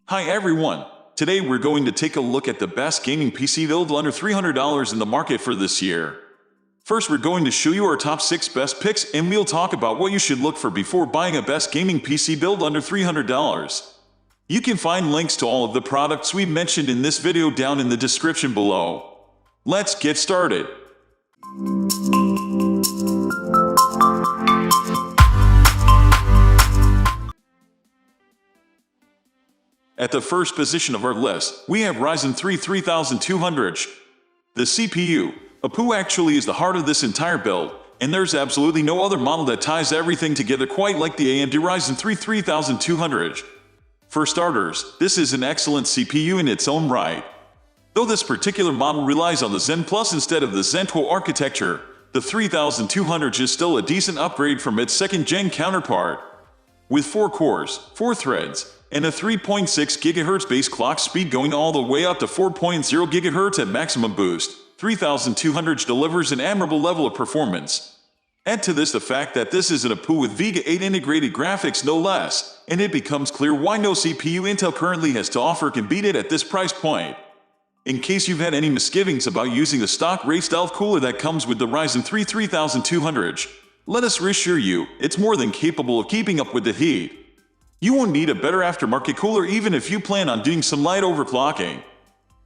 Hi everyone! Today we're going to take a look at the best gaming PC build under $300 in the market for this year. First, we're going to show you our top 6 best picks, and we'll talk about what you should look for before buying a best gaming PC build under $300. You can find links to all of the products we've mentioned in this video down in the description below. Let's get started. At the first position of our list, we have Ryzen 3 3200. The CPU, APU, actually is the heart of this entire build, and there's absolutely no other model that ties everything together quite like the AMD Ryzen 3 3200. For starters, this is an excellent CPU in its own right. Though this particular model relies on the Zen Plus instead of the Zen 2 architecture, the 3200 is still a decent upgrade from its second-gen counterpart. With 4 cores, 4 threads, and a 3.6 GHz base clock speed going all the way up to 4.0 GHz at maximum boost, 3200 delivers an admirable level of performance. Add to this the fact that this is an APU with EVGA 8 integrated graphics no less, and it becomes clear why no CPU Intel currently has to offer can beat it at this price point. In case you've had any misgivings about using the stock raid stealth cooler that comes with the Ryzen 3 3200, let us reassure you, it's more than capable of keeping up with the heat. You won't need a better aftermarket cooler even if you plan on doing some light overclocking.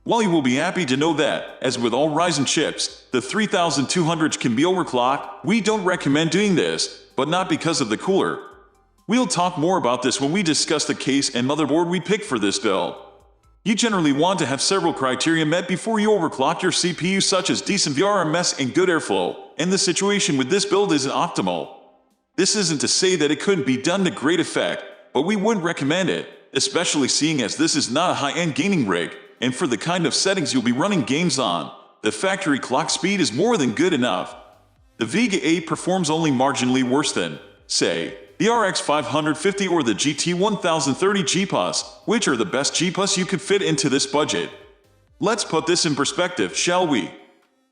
While you will be happy to know that, as with all Ryzen chips, the 3200 can be overclocked, we don't recommend doing this, but not because of the cooler. We'll talk more about this when we discuss the case and motherboard we picked for this build. You generally want to have several criteria met before you overclock your CPU, such as decent VRMS and good airflow, and the situation with this build isn't optimal. This isn't to say that it couldn't be done to great effect, but we wouldn't recommend it, especially seeing as this is not a high-end gaming rig, and for the kind of settings you'll be running games on, the factory clock speed is more than good enough. The EVGA 8 performs only marginally worse than, say, the RX 550 or the GT 1030 G+, which are the best G+ you could fit into this budget. Let's put this in perspective, shall we?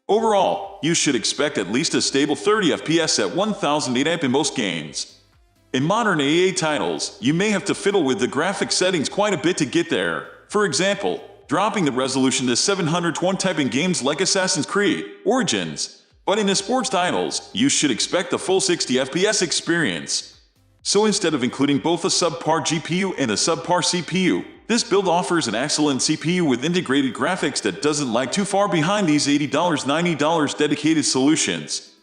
Overall, you should expect at least a stable 30 FPS at 1080p in most games. In modern AA titles, you may have to fiddle with the graphic settings quite a bit to get there. For example, dropping the resolution to 720p in games like Assassin's Creed Origins. But in the sports titles, you should expect the full 60 FPS experience. So instead of including both a subpar GPU and a subpar CPU, this build offers an excellent CPU with integrated graphics that doesn't lag too far behind these $80, $90 dedicated solutions.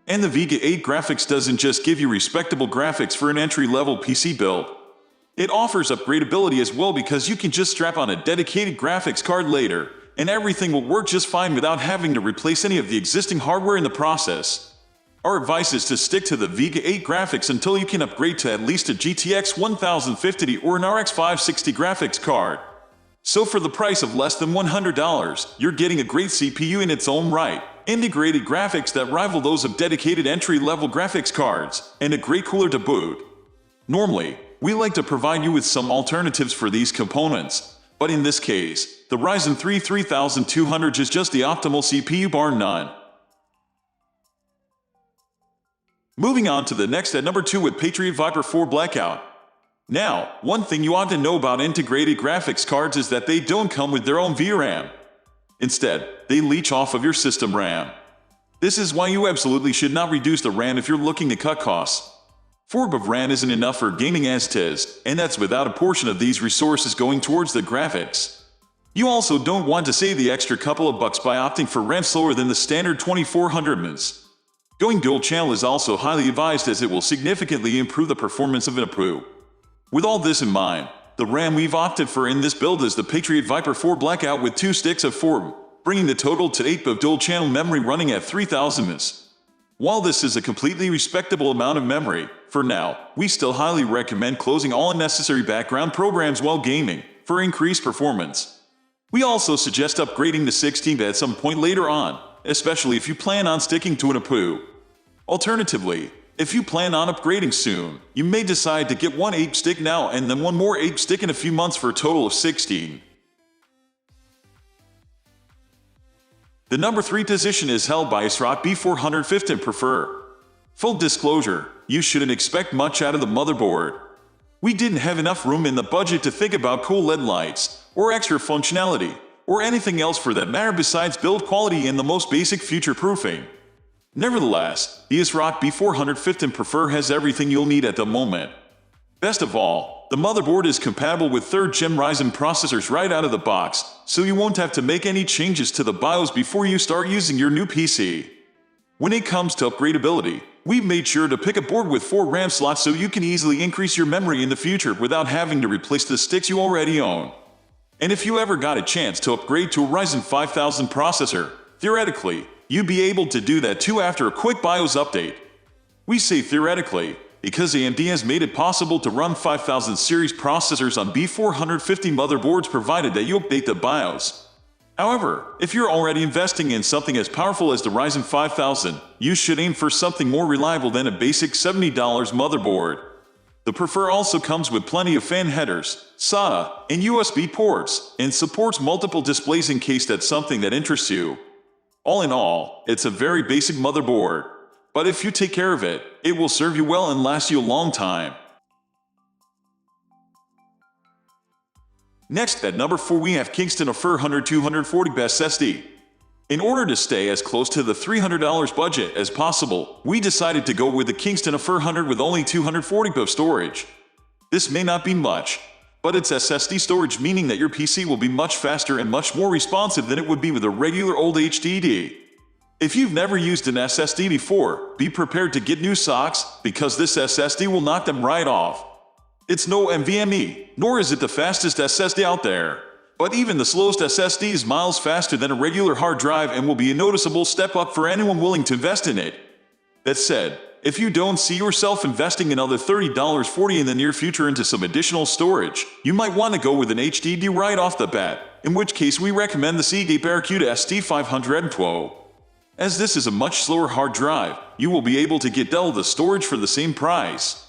And the EVGA 8 graphics doesn't just give you respectable graphics for an entry-level PC build. It offers upgradability as well because you can just strap on a dedicated graphics card later, and everything will work just fine without having to replace any of the existing hardware in the process. Our advice is to stick to the EVGA 8 graphics until you can upgrade to at least a GTX 1050 or an RX 560 graphics card. So for the price of less than $100, you're getting a great CPU in its own right, integrated graphics that rival those of dedicated entry-level graphics cards, and a great cooler to boot. Normally, we like to provide you with some alternatives for these components, but in this case, the Ryzen 3 3200 is just the optimal CPU bar none. Moving on to the next at number 2 with Patriot Viper 4 Blackout. Now, one thing you ought to know about integrated graphics cards is that they don't come with their own VRAM. Instead, they leech off of your system RAM. This is why you absolutely should not reduce the RAM if you're looking to cut costs. 4 GB of RAM isn't enough for gaming as 'tis, and that's without a portion of these resources going towards the graphics. You also don't want to save the extra couple of bucks by opting for RAM slower than the standard 2400 ms. Going dual channel is also highly advised as it will significantly improve the performance of an APU. With all this in mind, the RAM we've opted for in this build is the Patriot Viper 4 Blackout with 2 sticks of 4, bringing the total to 8 of dual-channel memory running at 3000 ms. While this is a completely respectable amount of memory, for now, we still highly recommend closing all unnecessary background programs while gaming, for increased performance. We also suggest upgrading to 16 at some point later on, especially if you plan on sticking to an APU. Alternatively, if you plan on upgrading soon, you may decide to get one 8-stick now and then one more 8-stick in a few months for a total of 16. The number 3 position is held by ASRock B400 5th and Prefer. Full disclosure, you shouldn't expect much out of the motherboard. We didn't have enough room in the budget to think about cool LED lights, or extra functionality, or anything else for that matter besides build quality and the most basic future-proofing. Nevertheless, the ASRock B400 Fit and Prefer has everything you'll need at the moment. Best of all, the motherboard is compatible with 3rd Gen Ryzen processors right out of the box, so you won't have to make any changes to the BIOS before you start using your new PC. When it comes to upgradability, we've made sure to pick a board with 4 RAM slots so you can easily increase your memory in the future without having to replace the sticks you already own. And if you ever got a chance to upgrade to a Ryzen 5000 processor, theoretically, you'd be able to do that too after a quick BIOS update. We say theoretically, because AMD has made it possible to run 5000 series processors on B450 motherboards provided that you update the BIOS. However, if you're already investing in something as powerful as the Ryzen 5000, you should aim for something more reliable than a basic $70 motherboard. The Prefer also comes with plenty of fan headers, SATA, and USB ports, and supports multiple displays in case that's something that interests you. All in all, it's a very basic motherboard. But if you take care of it, it will serve you well and last you a long time. Next, at number 4 we have Kingston A400 240 SSD. In order to stay as close to the $300 budget as possible, we decided to go with the Kingston A400 with only 240 GB storage. This may not be much, but it's SSD storage, meaning that your PC will be much faster and much more responsive than it would be with a regular old HDD. If you've never used an SSD before, be prepared to get new socks, because this SSD will knock them right off. It's no NVMe, nor is it the fastest SSD out there. But even the slowest SSD is miles faster than a regular hard drive and will be a noticeable step up for anyone willing to invest in it. That said, if you don't see yourself investing another $30-$40 in the near future into some additional storage, you might want to go with an HDD right off the bat, in which case we recommend the Seagate Barracuda ST512. As this is a much slower hard drive, you will be able to get double the storage for the same price.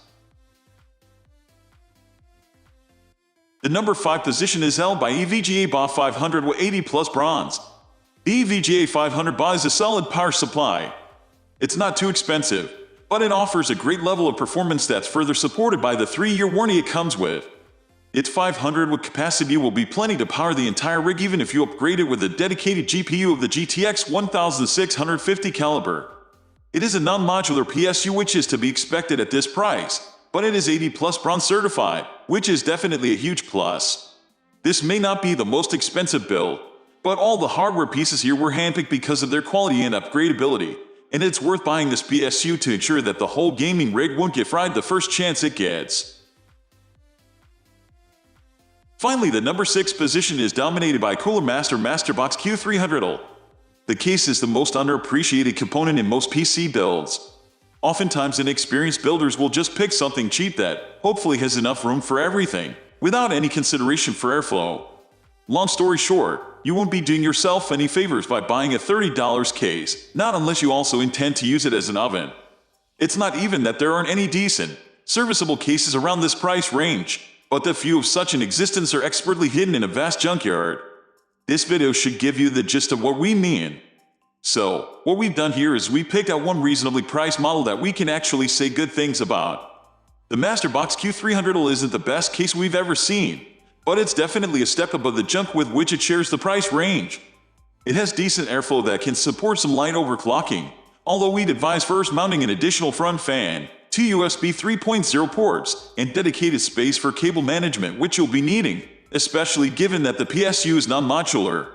The number 5 position is held by EVGA BA 500 with 80 plus bronze. The EVGA 500 BA is a solid power supply. It's not too expensive, but it offers a great level of performance that's further supported by the 3-year warranty it comes with. Its 500 watt capacity will be plenty to power the entire rig even if you upgrade it with a dedicated GPU of the GTX 1650 caliber. It is a non-modular PSU, which is to be expected at this price, but it is 80 plus bronze certified, which is definitely a huge plus. This may not be the most expensive build, but all the hardware pieces here were handpicked because of their quality and upgradability, and it's worth buying this PSU to ensure that the whole gaming rig won't get fried the first chance it gets. Finally, the number 6 position is dominated by Cooler Master MasterBox Q300L. The case is the most underappreciated component in most PC builds. Oftentimes inexperienced builders will just pick something cheap that hopefully has enough room for everything, without any consideration for airflow. Long story short, you won't be doing yourself any favors by buying a $30 case, not unless you also intend to use it as an oven. It's not even that there aren't any decent, serviceable cases around this price range, but the few of such in existence are expertly hidden in a vast junkyard. This video should give you the gist of what we mean. So, what we've done here is we picked out one reasonably priced model that we can actually say good things about. The MasterBox Q300L isn't the best case we've ever seen, but it's definitely a step above the junk with which it shares the price range. It has decent airflow that can support some light overclocking, although we'd advise first mounting an additional front fan, 2 USB 3.0 ports, and dedicated space for cable management, which you'll be needing, especially given that the PSU is non-modular.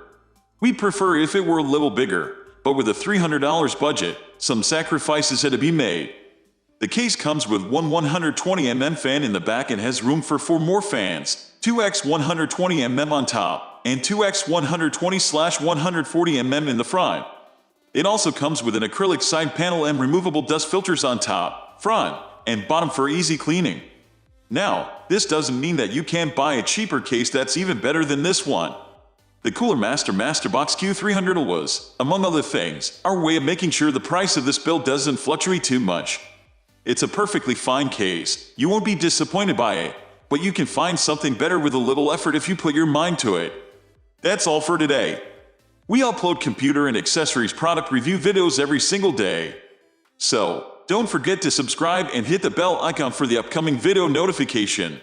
We'd prefer if it were a little bigger, but with a $300 budget, some sacrifices had to be made. The case comes with one 120mm fan in the back and has room for 4 more fans, 2x 120mm on top, and 2x 120/140mm in the front. It also comes with an acrylic side panel and removable dust filters on top, front, and bottom for easy cleaning. Now, this doesn't mean that you can't buy a cheaper case that's even better than this one. The Cooler Master MasterBox Q300L was, among other things, our way of making sure the price of this build doesn't fluctuate too much. It's a perfectly fine case, you won't be disappointed by it, but you can find something better with a little effort if you put your mind to it. That's all for today. We upload computer and accessories product review videos every single day. So, Don't forget to subscribe and hit the bell icon for the upcoming video notification.